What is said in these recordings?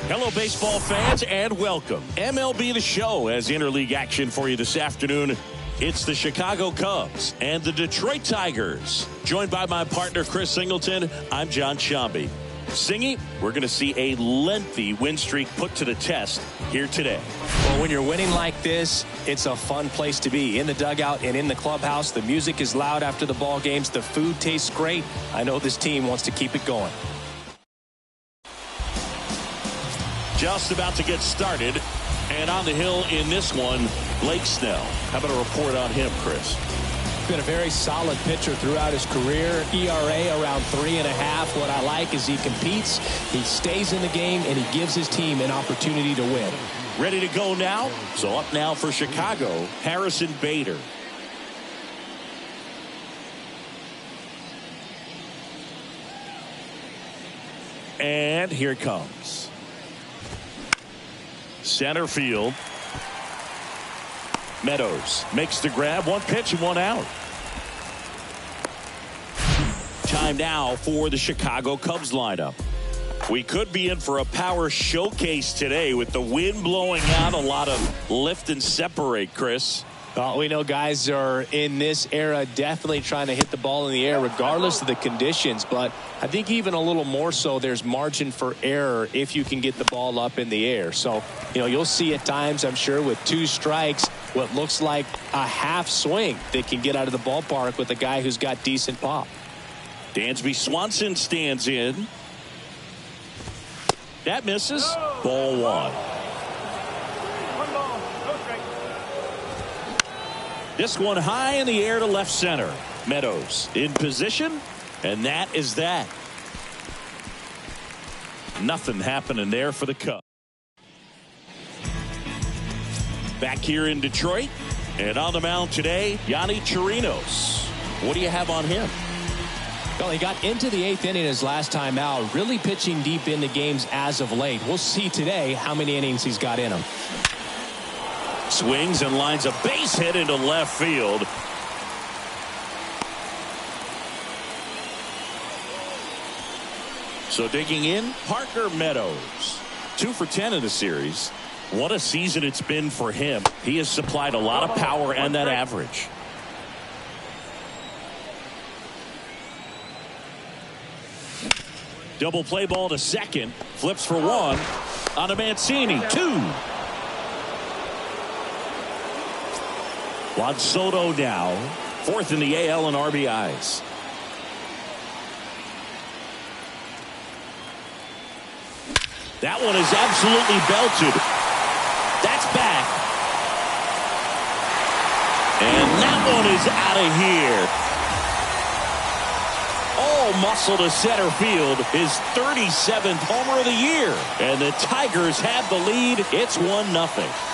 Hello, baseball fans, and welcome. MLB The Show has interleague action for you this afternoon. It's the Chicago Cubs and the Detroit Tigers. Joined by my partner, Chris Singleton, I'm John Sciambi. Singy, we're going to see a lengthy win streak put to the test here today. Well, when you're winning like this, it's a fun place to be. In the dugout and in the clubhouse, the music is loud after the ball games. The food tastes great. I know this team wants to keep it going. Just about to get started, and on the hill in this one, Blake Snell. How about a report on him, Chris? Been a very solid pitcher throughout his career. ERA around 3.5. What I like is he competes, he stays in the game, and he gives his team an opportunity to win. Ready to go now? So up now for Chicago, Harrison Bader. And here it comes. Center field. Meadows makes the grab. One pitch and one out. Time now for the Chicago Cubs lineup. We could be in for a power showcase today with the wind blowing out. A lot of lift and separate, Chris. Well, we know guys are in this era definitely trying to hit the ball in the air regardless of the conditions, but I think even a little more so there's margin for error if you can get the ball up in the air. So, you'll see at times, I'm sure, with 2 strikes, what looks like a half swing that can get out of the ballpark with a guy who's got decent pop. Dansby Swanson stands in. That misses. Ball 1. This one high in the air to left center. Meadows in position, and that is that. Nothing happening there for the Cubs. Back here in Detroit, and on the mound today, Yonny Chirinos. What do you have on him? Well, he got into the 8th inning his last time out, really pitching deep into games as of late. We'll see today how many innings he's got in him. Swings and lines a base hit into left field. So digging in, Parker Meadows. 2 for 10 in the series. What a season it's been for him. He has supplied a lot of power and that average. Double play ball to second. Flips for 1 on a Mancini. 2. Juan Soto now 4th in the AL in RBIs. That one is absolutely belted. That's back. And that one is out of here. All muscle to center field. His 37th homer of the year. And the Tigers have the lead. It's 1-0.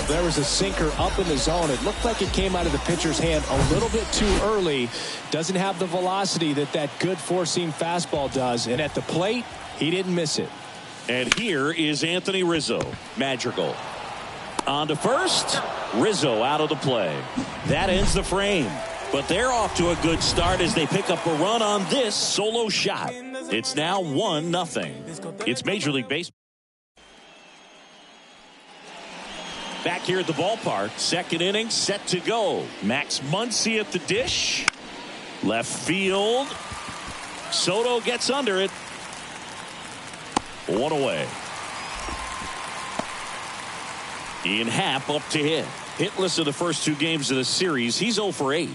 There was a sinker up in the zone. It looked like it came out of the pitcher's hand a little bit too early. Doesn't have the velocity that good four-seam fastball does. And at the plate, he didn't miss it. And here is Anthony Rizzo. Madrigal. On to first. Rizzo out of the play. That ends the frame. But they're off to a good start as they pick up a run on this solo shot. It's now 1-0. It's Major League Baseball. Back here at the ballpark, 2nd inning set to go. Max Muncy at the dish. Left field. Soto gets under it. 1 away. Ian Happ up to hit. Hitless in the first 2 games of the series. He's 0 for 8.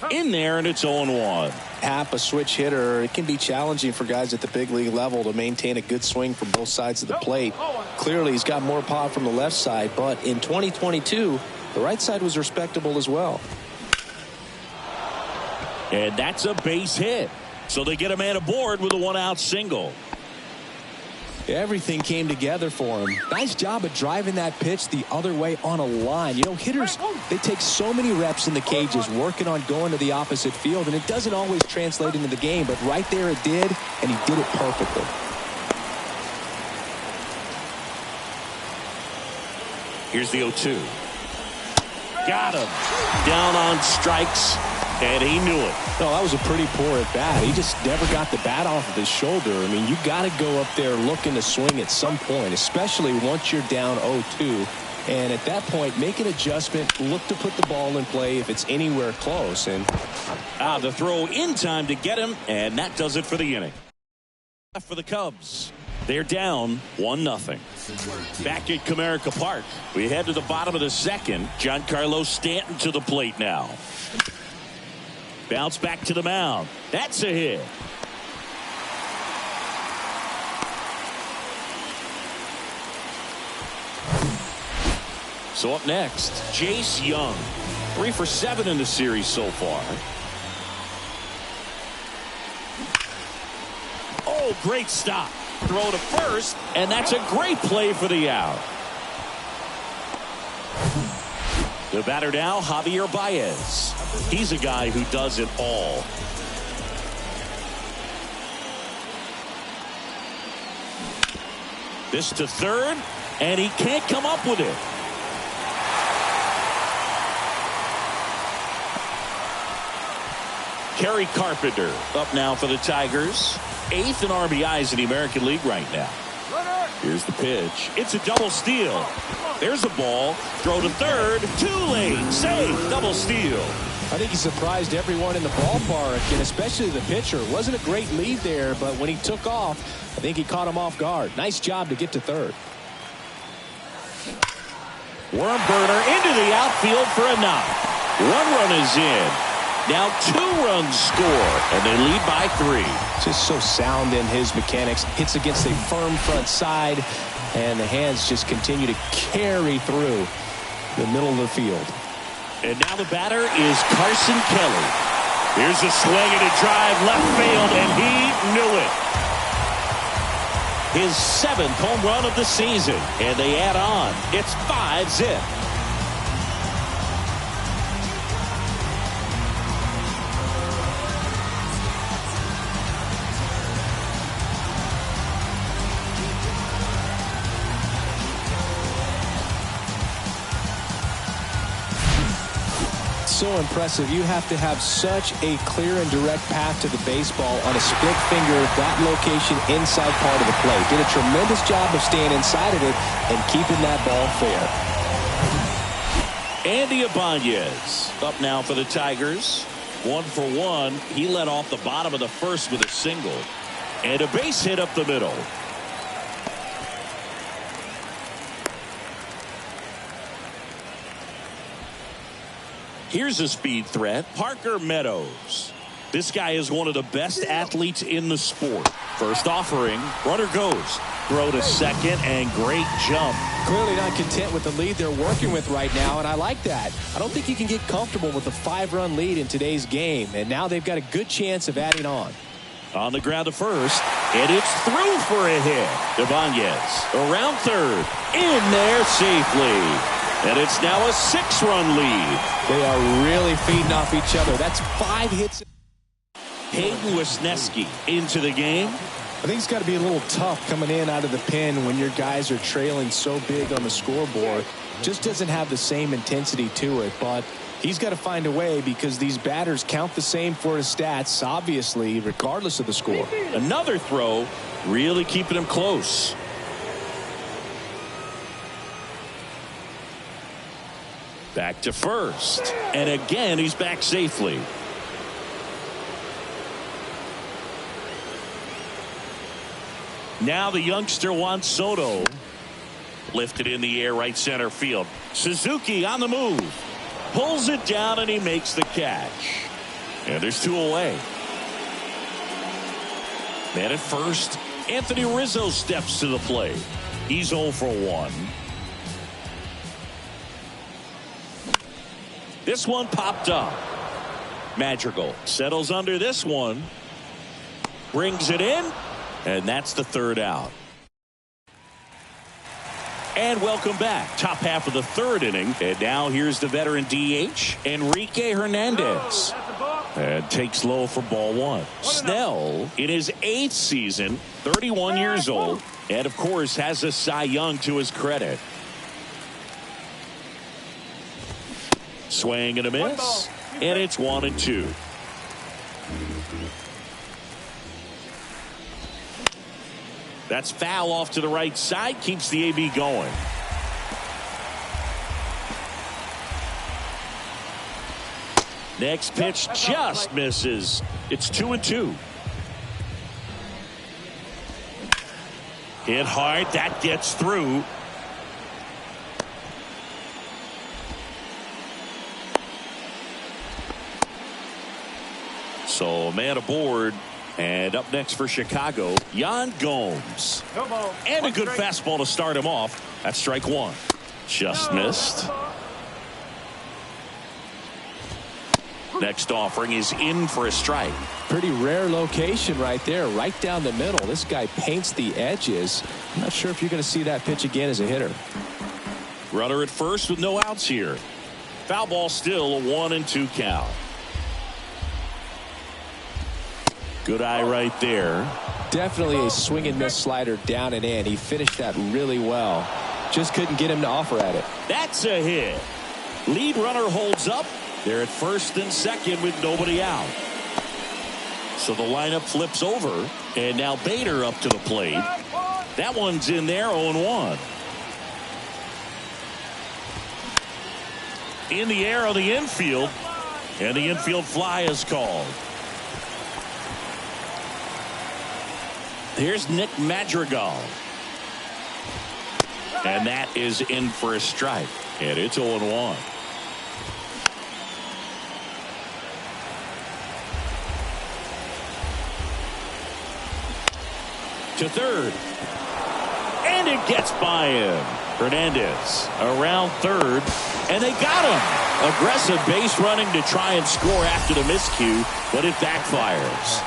In there, and it's 0-1. Happ, a switch hitter, it can be challenging for guys at the big league level to maintain a good swing from both sides of the plate. Clearly, he's got more pop from the left side, but in 2022, the right side was respectable as well. And that's a base hit. So they get a man aboard with a 1-out single. Everything came together for him. Nice job of driving that pitch the other way on a line. Hitters, they take so many reps in the cages working on going to the opposite field, and it doesn't always translate into the game, but right there it did, and he did it perfectly. Here's the 0-2. Got him. Down on strikes, and he knew it. No, that was a pretty poor at bat. He just never got the bat off of his shoulder. I mean, you got to go up there looking to swing at some point, especially once you're down 0-2. And at that point, make an adjustment, look to put the ball in play if it's anywhere close. And the throw in time to get him, and that does it for the inning. For the Cubs, they're down 1-0. Back at Comerica Park, we head to the bottom of the second. Giancarlo Stanton to the plate now. Bounce back to the mound. That's a hit. So up next, Jace Young. 3 for 7 in the series so far. Oh, great stop. Throw to first, and that's a great play for the out. The batter now, Javier Baez. He's a guy who does it all. This to third, and he can't come up with it. Kerry Carpenter up now for the Tigers. 8th in RBIs in the American League right now. Here's the pitch. It's a double steal. There's a ball. Throw to third. Too late. Save. Double steal. I think he surprised everyone in the ballpark, and especially the pitcher. It wasn't a great lead there, but when he took off, I think he caught him off guard. Nice job to get to third. Worm burner into the outfield for a knock. 1 run is in. Now 2 runs score, and they lead by 3. Just so sound in his mechanics. Hits against a firm front side, and the hands just continue to carry through the middle of the field. And now the batter is Carson Kelly. Here's a swing and a drive left field, and he knew it. His 7th home run of the season, and they add on. It's 5-zip. So impressive. You have to have such a clear and direct path to the baseball on a split finger, that location inside part of the plate. Did a tremendous job of staying inside of it and keeping that ball fair. Andy Ibanez up now for the Tigers. 1 for 1. He led off the bottom of the first with a single and a base hit up the middle. Here's a speed threat, Parker Meadows. This guy is one of the best athletes in the sport. First offering, runner goes. Throw to second, and great jump. Clearly not content with the lead they're working with right now, and I like that. I don't think you can get comfortable with a 5-run lead in today's game, and now they've got a good chance of adding on. On the ground to first, and it's through for a hit. Ibanez around third, in there safely. And it's now a 6-run lead. They are really feeding off each other. That's 5 hits. Hayden Wesneski into the game. I think it's got to be a little tough coming in out of the pen when your guys are trailing so big on the scoreboard. Just doesn't have the same intensity to it, but he's got to find a way because these batters count the same for his stats, obviously, regardless of the score. Another throw, really keeping him close. Back to first. And again, he's back safely. Now the youngster Juan Soto lifted in the air right center field. Suzuki on the move. Pulls it down and he makes the catch. And there's 2 away. Man at first, Anthony Rizzo steps to the plate. He's 0 for 1. This one popped up. Madrigal settles under this one. Brings it in. And that's the 3rd out. And welcome back. Top half of the 3rd inning. And now here's the veteran DH, Enrique Hernandez. And takes low for ball 1. Snell in his 8th season, 31 years old. And of course has a Cy Young to his credit. Swing and a miss. And it's 1-2. That's foul off to the right side. Keeps the AB going. Next pitch just misses. It's 2-2. Hit hard. That gets through. So a man aboard. And up next for Chicago, Yan Gomes. And a good fastball to start him off. That's strike one. Just missed. Next offering is in for a strike. Pretty rare location right there, right down the middle. This guy paints the edges. I'm not sure if you're going to see that pitch again as a hitter. Runner at first with no outs here. Foul ball still, a 1-2 count. Good eye right there. Definitely a swing and miss slider down and in. He finished that really well. Just couldn't get him to offer at it. That's a hit. Lead runner holds up. They're at first and second with nobody out. So the lineup flips over. And now Bader up to the plate. That one's in there, 0-1. In the air on the infield. And the infield fly is called. Here's Nick Madrigal. And that is in for a strike. And it's 0-1. To third. And it gets by him. Hernandez around third. And they got him. Aggressive base running to try and score after the miscue. But it backfires.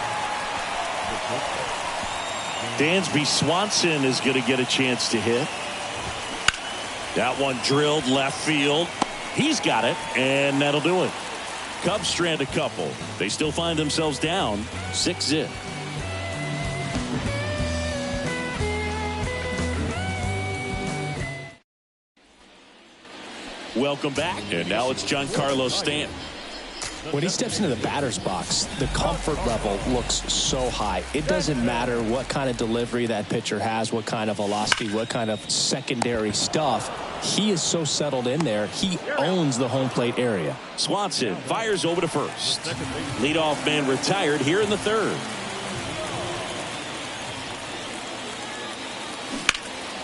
Dansby Swanson is going to get a chance to hit. That one drilled left field. He's got it, and that'll do it. Cubs strand a couple. They still find themselves down 6-0. Welcome back, and now it's Giancarlo Stanton. When he steps into the batter's box, the comfort level looks so high. It doesn't matter what kind of delivery that pitcher has, what kind of velocity, what kind of secondary stuff. He is so settled in there. He owns the home plate area. Swanson fires over to first. Leadoff man retired here in the third.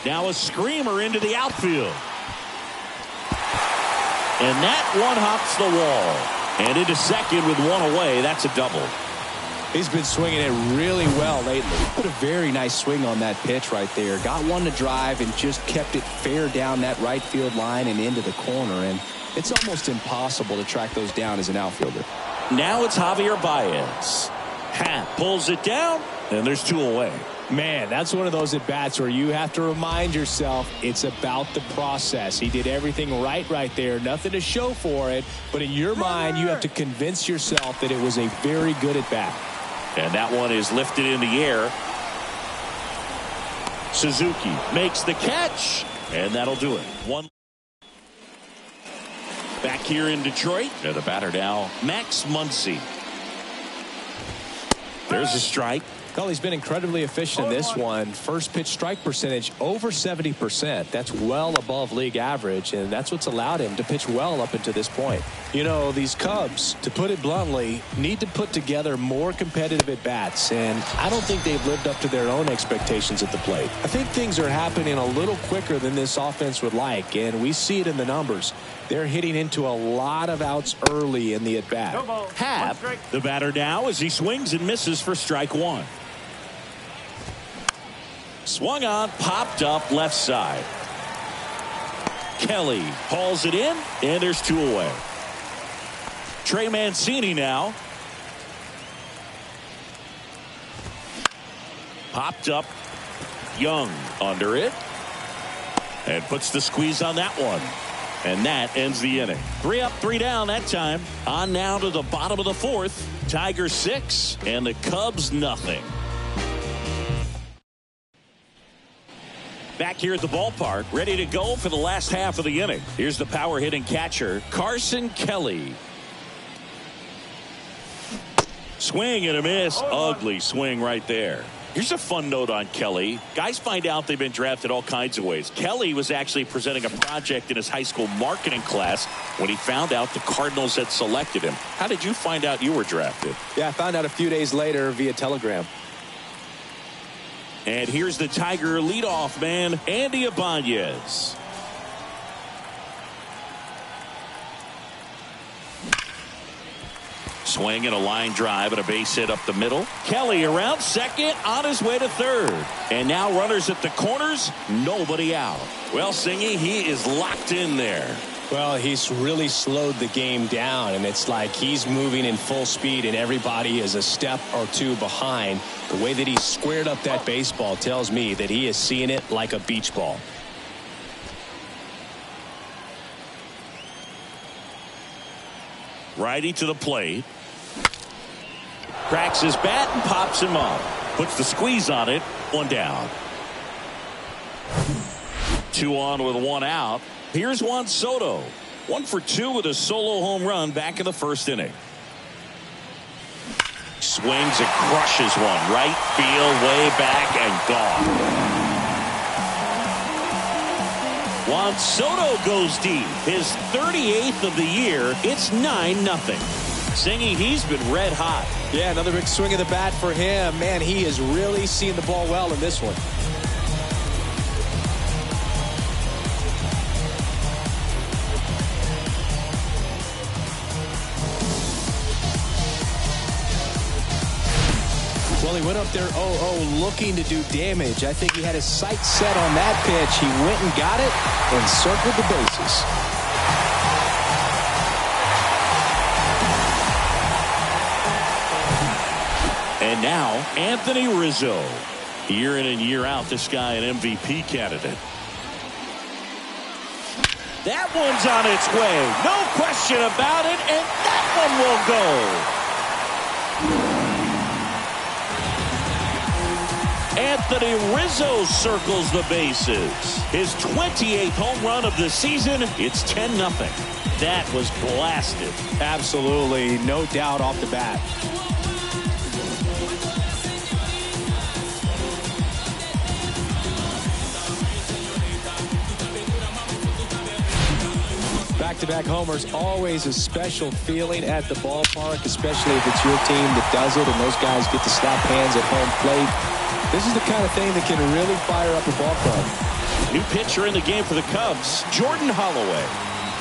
Now a screamer into the outfield. And that one hops the wall. And into second with one away. That's a double. He's been swinging it really well lately. Put a very nice swing on that pitch right there. Got one to drive and just kept it fair down that right field line and into the corner. And it's almost impossible to track those down as an outfielder. Now it's Javier Baez. Happ pulls it down, and there's two away. Man, that's one of those at-bats where you have to remind yourself it's about the process. He did everything right there. Nothing to show for it. But in your mind, you have to convince yourself that it was a very good at-bat. And that one is lifted in the air. Suzuki makes the catch. And that'll do it. One. Back here in Detroit. And the batter now, Max Muncy. There's a strike. Well, he's been incredibly efficient in this one. First pitch strike percentage over 70%. That's well above league average, and that's what's allowed him to pitch well up until this point. You know, these Cubs, to put it bluntly, need to put together more competitive at-bats, and I don't think they've lived up to their own expectations at the plate. I think things are happening a little quicker than this offense would like, and we see it in the numbers. They're hitting into a lot of outs early in the at-bat. Happ, the batter now, as he swings and misses for strike one. Swung on, popped up left side. Kelly hauls it in, and there's two away. Trey Mancini now. Popped up. Young under it. And puts the squeeze on that one. And that ends the inning. 3 up, 3 down that time. On now to the bottom of the fourth. Tigers 6 and the Cubs nothing. Back here at the ballpark, ready to go for the last half of the inning. Here's the power hitting catcher, Carson Kelly. Swing and a miss. Ugly swing right there. Here's a fun note on Kelly. Guys find out they've been drafted all kinds of ways. Kelly was actually presenting a project in his high school marketing class when he found out the Cardinals had selected him. How did you find out you were drafted? Yeah, I found out a few days later via telegram. And here's the Tiger leadoff man, Andy Ibanez. Swing and a line drive and a base hit up the middle. Kelly around second, on his way to third. And now runners at the corners, nobody out. Well, Singy, he is locked in there. Well, he's really slowed the game down, and it's like he's moving in full speed, and everybody is a step or two behind. The way that he squared up that baseball tells me that he is seeing it like a beach ball. Righty to the plate. Cracks his bat and pops him up. Puts the squeeze on it. One down. 2 on with 1 out. Here's Juan Soto. 1 for 2 with a solo home run back in the first inning. Swings and crushes one. Right field, way back and gone. Juan Soto goes deep. His 38th of the year. It's 9-0. Singy, he's been red hot. Yeah, another big swing of the bat for him. Man, he is really seeing the ball well in this one. Well, he went up there 0-0 looking to do damage. I think he had his sights set on that pitch. He went and got it and circled the bases. And now, Anthony Rizzo. Year in and year out, this guy an MVP candidate. That one's on its way. No question about it, and that one will go. Anthony Rizzo circles the bases. His 28th home run of the season. It's 10-0. That was blasted. Absolutely, no doubt off the bat. Back-to-back homers, always a special feeling at the ballpark, especially if it's your team that does it and those guys get to slap hands at home plate. This is the kind of thing that can really fire up a ball club. New pitcher in the game for the Cubs, Jordan Holloway.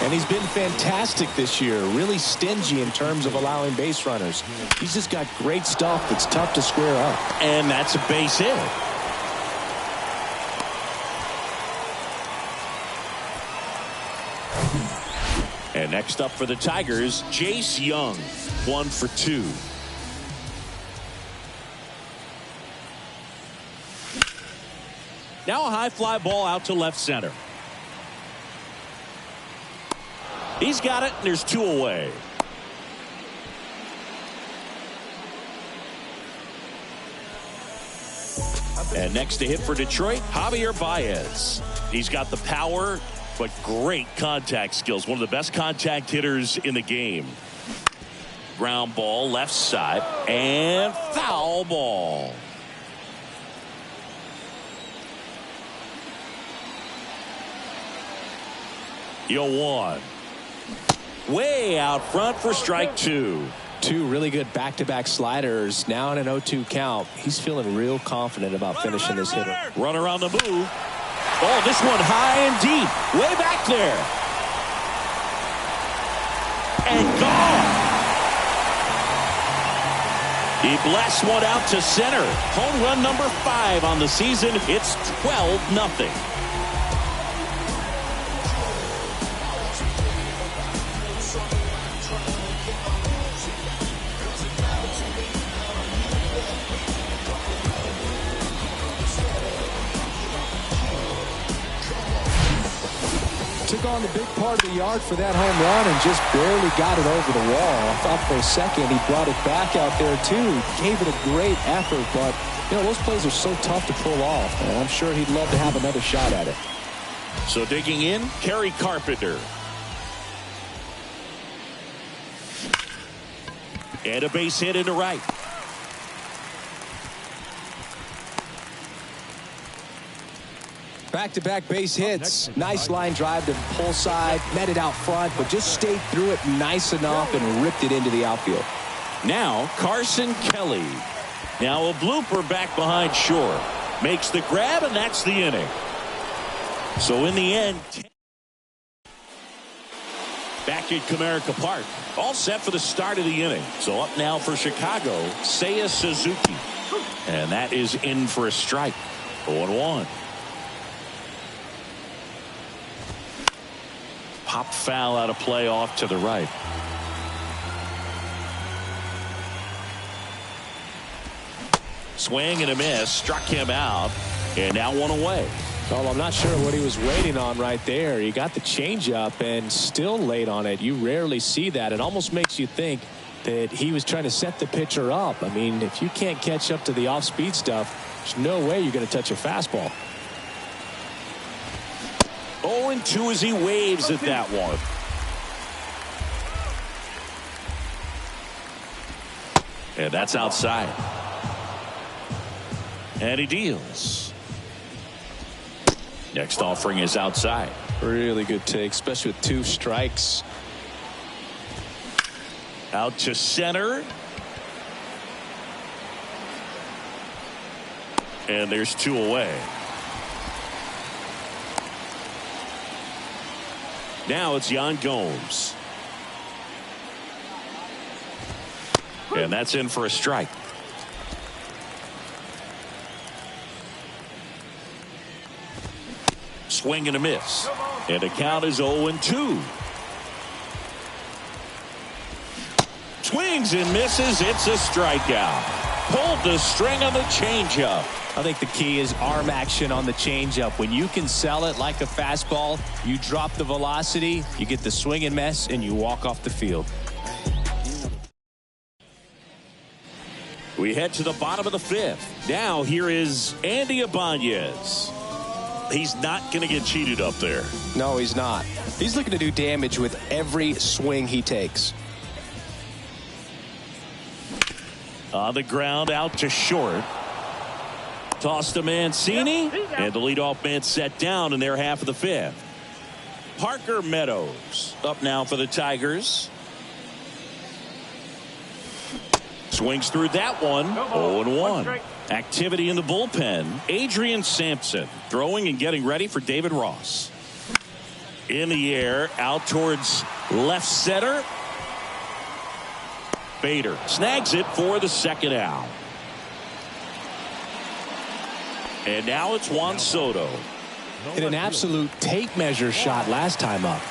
And he's been fantastic this year, really stingy in terms of allowing base runners. He's just got great stuff that's tough to square up. And that's a base hit. And next up for the Tigers, Jace Young, 1 for 2. Now a high fly ball out to left center. He's got it, and there's 2 away. And next to hit for Detroit, Javier Baez. He's got the power, but great contact skills. One of the best contact hitters in the game. Ground ball left side and foul ball. Yoan way out front for strike 2. 2 really good back-to-back sliders. Now in an 0-2 count. He's feeling real confident about finishing this hitter. Runner on the move. Oh, this one high and deep. Way back there. And gone. He blasts one out to center. Home run number 5 on the season. It's 12-0. Took on the big part of the yard for that home run and just barely got it over the wall. I thought for a second he brought it back out there too. Gave it a great effort, but you know, those plays are so tough to pull off, and I'm sure he'd love to have another shot at it. So digging in, Kerry Carpenter. And a base hit into right. Back-to-back base hits. Nice line drive to pull side. Met it out front, but just stayed through it nice enough and ripped it into the outfield. Now Carson Kelly. Now a blooper back behind Shore. Makes the grab, and that's the inning. So in the end, back at Comerica Park. All set for the start of the inning. So up now for Chicago, Seiya Suzuki. And that is in for a strike. 0-1. Pop foul out of play off to the right. Swing and a miss. Struck him out. And now one away. Well, I'm not sure what he was waiting on right there. He got the changeup and still late on it. You rarely see that. It almost makes you think that he was trying to set the pitcher up. I mean, if you can't catch up to the off-speed stuff, there's no way you're going to touch a fastball. 0-2 as he waves at that one. And that's outside. And he deals. Next offering is outside. Really good take, especially with 2 strikes. Out to center. And there's 2 away. Now it's Yan Gomes. And that's in for a strike. Swing and a miss. And the count is 0-2. Swings and misses. It's a strikeout. Pulled the string on the changeup. I think the key is arm action on the changeup. When you can sell it like a fastball, you drop the velocity, you get the swing and miss, and you walk off the field. We head to the bottom of the 5th. Now here is Andy Ibanez. He's not going to get cheated up there. No, he's not. He's looking to do damage with every swing he takes. On the ground, out to short. Toss to Mancini, and the leadoff man set down in their half of the 5th. Parker Meadows up now for the Tigers. Swings through that one. 0-1. Activity in the bullpen. Adrian Sampson throwing and getting ready for David Ross. In the air, out towards left center. Bader snags it for the second out. And now it's Juan Soto. Hit an absolute tape measure shot last time up.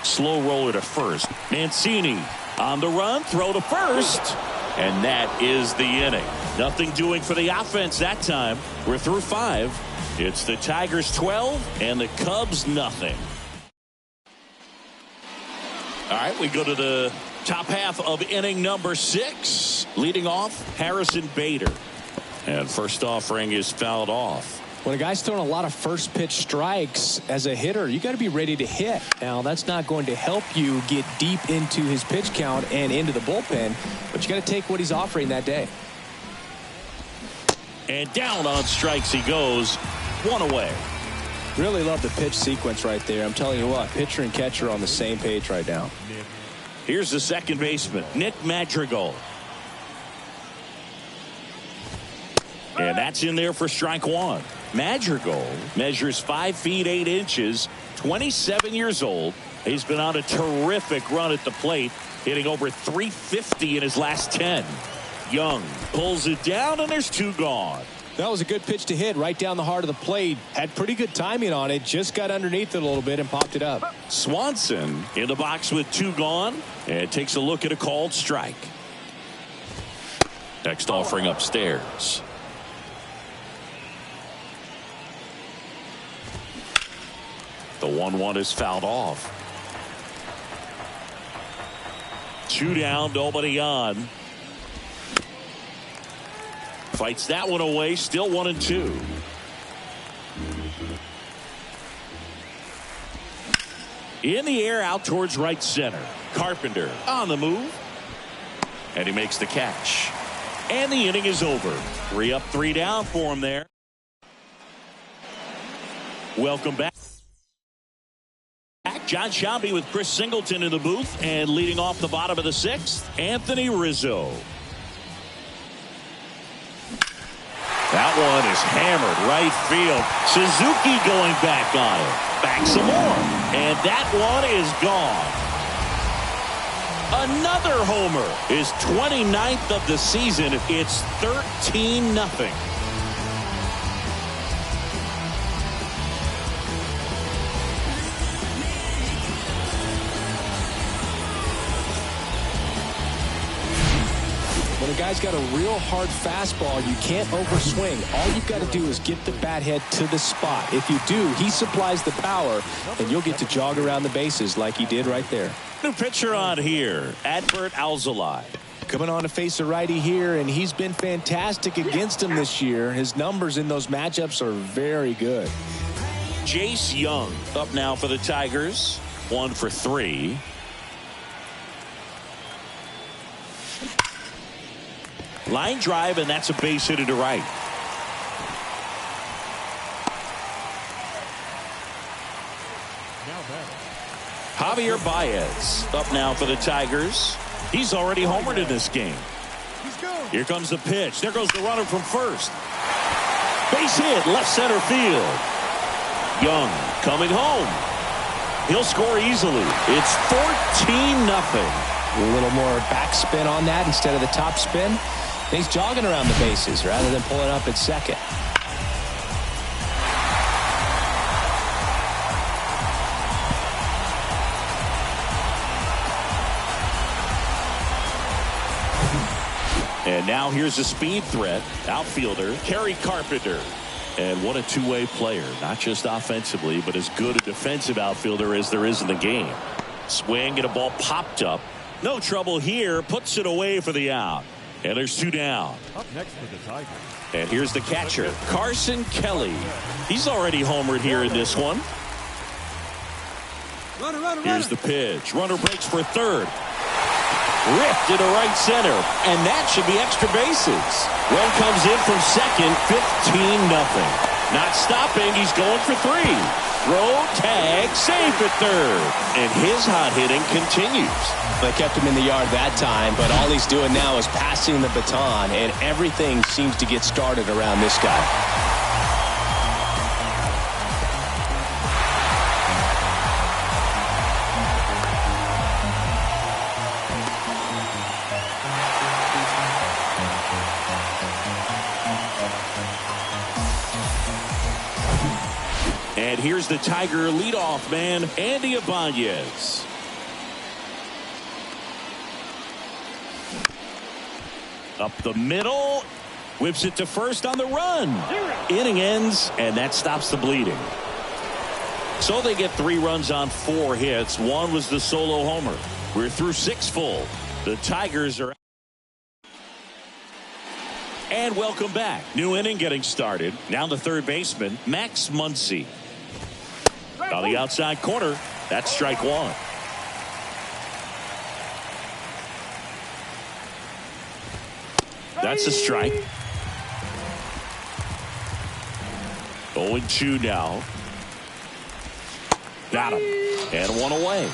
Slow roller to first. Mancini on the run, throw to first. And that is the inning. Nothing doing for the offense that time. We're through 5. It's the Tigers 12 and the Cubs nothing. All right, we go to the top half of inning number 6. Leading off, Harrison Bader. And first offering is fouled off. When a guy's throwing a lot of first pitch strikes as a hitter, you got to be ready to hit. Now, that's not going to help you get deep into his pitch count and into the bullpen, but you got to take what he's offering that day. And down on strikes he goes. 1 away. Really love the pitch sequence right there. I'm telling you what, pitcher and catcher are on the same page right now. Here's the second baseman, Nick Madrigal. And that's in there for strike 1. Madrigal measures 5 feet 8 inches, 27 years old. He's been on a terrific run at the plate, hitting over 350 in his last 10. Young pulls it down, and there's 2 gone. That was a good pitch to hit right down the heart of the plate. Had pretty good timing on it. Just got underneath it a little bit and popped it up. Swanson in the box with 2 gone and takes a look at a called strike. Next offering upstairs. The 1-1 is fouled off. 2 down, nobody on. Fights that one away, still 1-2. In the air, out towards right center. Carpenter on the move. And he makes the catch. And the inning is over. 3 up, 3 down for him there. Welcome back. John Sciambi with Chris Singleton in the booth, and leading off the bottom of the 6th, Anthony Rizzo. That one is hammered right field. Suzuki going back on it. Back some more. And that one is gone. Another homer. His 29th of the season. It's 13-0. When a guy's got a real hard fastball, you can't overswing. All you've got to do is get the bat head to the spot. If you do, he supplies the power, and you'll get to jog around the bases like he did right there. New pitcher on here, Adbert Alzolay. Coming on to face a righty here, and he's been fantastic against him this year. His numbers in those matchups are very good. Jace Young up now for the Tigers. 1 for 3. Line drive, and that's a base hit to right. Javier Baez up now for the Tigers. He's already homered in this game. Here comes the pitch. There goes the runner from first. Base hit, left center field. Young coming home. He'll score easily. It's 14-0. A little more backspin on that instead of the top spin. He's jogging around the bases rather than pulling up at second. And now here's a speed threat. Outfielder Kerry Carpenter. And what a two-way player. Not just offensively, but as good a defensive outfielder as there is in the game. Swing and a ball popped up. No trouble here. Puts it away for the out. And there's 2 down. Up next for the Tigers. And here's the catcher, Carson Kelly. He's already homered here in this one. Here's the pitch. Runner breaks for third. Ripped into right center. And that should be extra bases. Run comes in from second, 15-0. Not stopping. He's going for 3. Throw, tag, safe at third. And his hot hitting continues. They kept him in the yard that time, but all he's doing now is passing the baton, and everything seems to get started around this guy. And here's the Tiger leadoff man, Andy Ibanez. Up the middle. Whips it to first on the run. Inning ends, and that stops the bleeding. So they get 3 runs on 4 hits. 1 was the solo homer. We're through 6 full. The Tigers are. And welcome back. New inning getting started. Now the third baseman, Max Muncy. On the outside corner, that's strike 1. That's a strike. 0-2 now. Got him. And 1 away.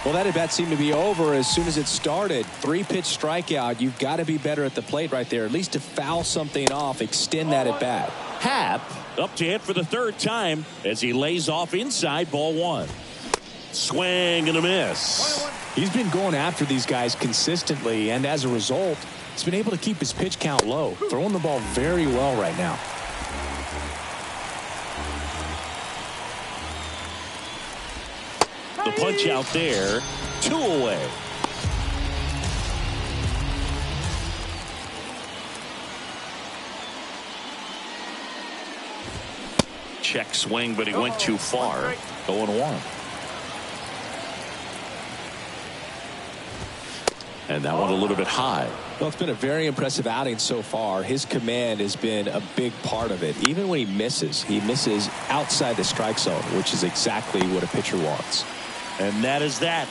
Well, that at bat seemed to be over as soon as it started. 3-pitch strikeout. You've got to be better at the plate right there, at least to foul something off, extend that at bat. Happ up to hit for the 3rd time as he lays off inside, ball 1. Swing and a miss. He's been going after these guys consistently, and as a result, he's been able to keep his pitch count low, throwing the ball very well right now. The punch out there, 2 away. Check swing, but he went too far. 0-1. And that one a little bit high. Well, it's been a very impressive outing so far. His command has been a big part of it. Even when he misses outside the strike zone, which is exactly what a pitcher wants. And that is that.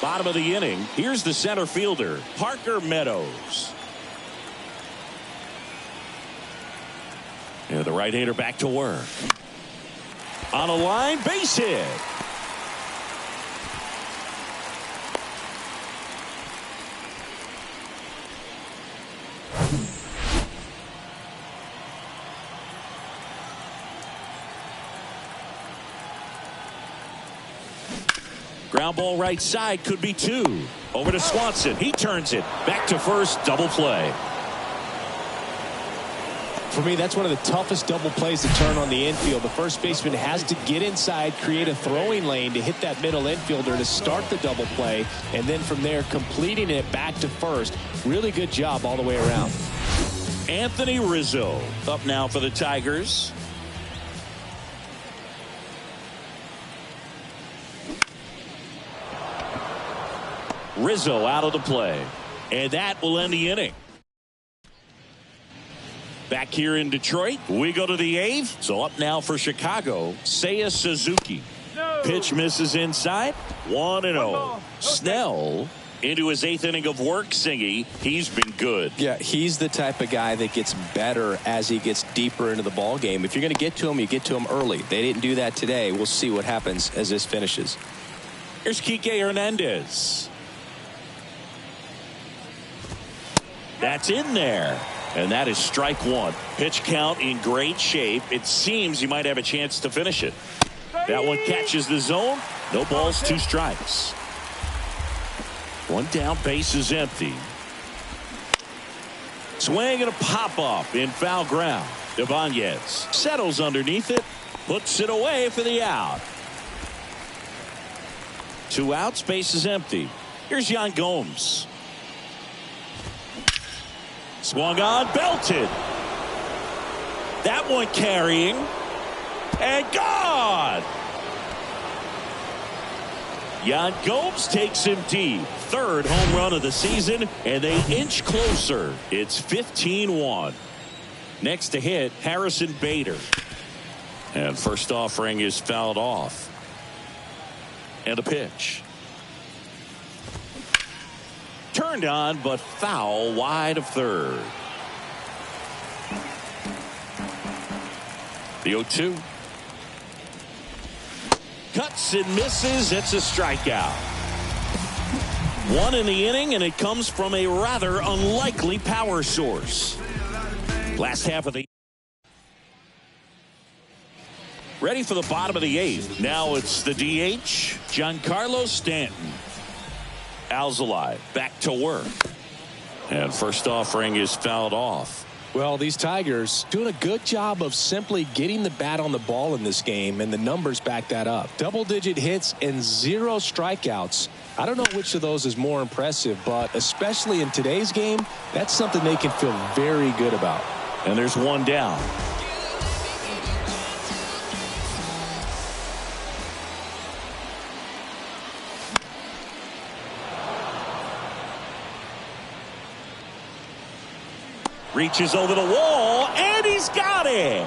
Bottom of the inning. Here's the center fielder, Parker Meadows. And the right-hander back to work. On a line, base hit. Ground ball right side, could be 2. Over to Swanson. He turns it. Back to first, double play. For me, that's one of the toughest double plays to turn on the infield. The first baseman has to get inside, create a throwing lane to hit that middle infielder to start the double play, and then from there completing it back to first. Really good job all the way around. Anthony Rizzo up now for the Tigers. Rizzo out of the play, and that will end the inning. Back here in Detroit, we go to the 8th. So up now for Chicago, Seiya Suzuki. Pitch misses inside. 1-0. Snell into his 8th inning of work. Singy, he's been good. Yeah, he's the type of guy that gets better as he gets deeper into the ball game. If you're going to get to him, you get to him early. They didn't do that today. We'll see what happens as this finishes. Here's Kike Hernandez. That's in there. And that is strike 1. Pitch count in great shape. It seems he might have a chance to finish it. That one catches the zone. No balls, 2 strikes. 1 down, base is empty. Swing and a pop-up in foul ground. Ibanez settles underneath it. Puts it away for the out. 2 outs, base is empty. Here's Yan Gomes. Swung on, belted. That one carrying. And gone. Yan Gomes takes him deep. 3rd home run of the season, and they inch closer. It's 15-1. Next to hit, Harrison Bader. And first offering is fouled off. And a pitch. Turned on, but foul wide of 3rd. The 0-2. Cuts and misses. It's a strikeout. 1 in the inning, and it comes from a rather unlikely power source. Last half of the. Ready for the bottom of the 8th. Now it's the DH, Giancarlo Stanton. Alzolay back to work. And first offering is fouled off. Well, these Tigers doing a good job of simply getting the bat on the ball in this game, and the numbers back that up. Double-digit hits and 0 strikeouts. I don't know which of those is more impressive, but especially in today's game, that's something they can feel very good about. And there's 1 down. Reaches over the wall, and he's got it.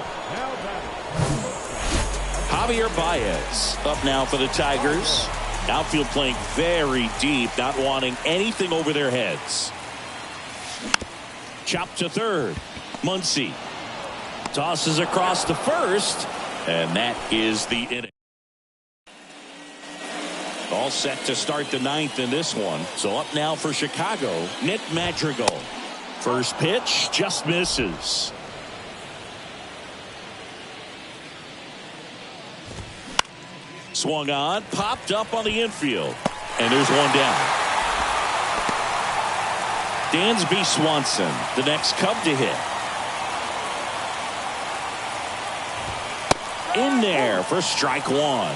Javier Baez up now for the Tigers. Outfield playing very deep, not wanting anything over their heads. Chopped to 3rd. Muncy tosses across to first, and that is the inning. All set to start the 9th in this one. So up now for Chicago, Nick Madrigal. First pitch just misses. Swung on, popped up on the infield, and there's 1 down. Dansby Swanson, the next Cub to hit. In there for strike 1.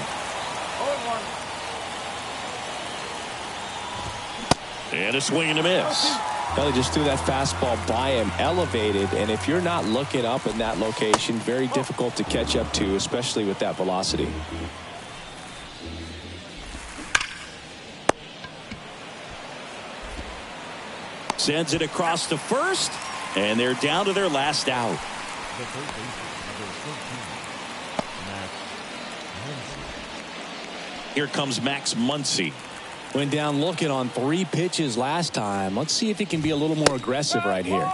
And a swing and a miss. Well, he just threw that fastball by him, elevated, and if you're not looking up in that location, very difficult to catch up to, especially with that velocity. Sends it across to first, and they're down to their last out. Here comes Max Muncy. Went down looking on 3 pitches last time. Let's see if he can be a little more aggressive right here.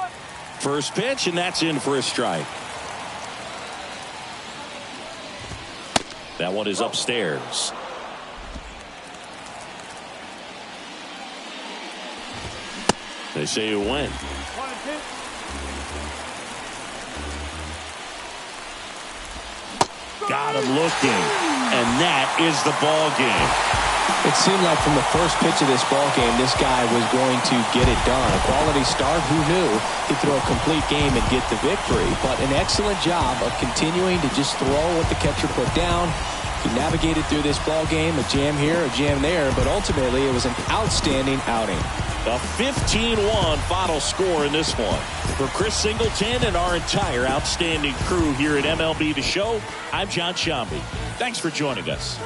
First pitch, and that's in for a strike. That one is upstairs. They say it went. Got him looking, and that is the ball game. It seemed like from the first pitch of this ball game, this guy was going to get it done. A quality start, who knew he'd throw a complete game and get the victory. But an excellent job of continuing to just throw what the catcher put down. He navigated through this ball game, a jam here, a jam there, but ultimately it was an outstanding outing. A 15-1 final score in this one. For Chris Singleton and our entire outstanding crew here at MLB The Show, I'm John Sciambi. Thanks for joining us.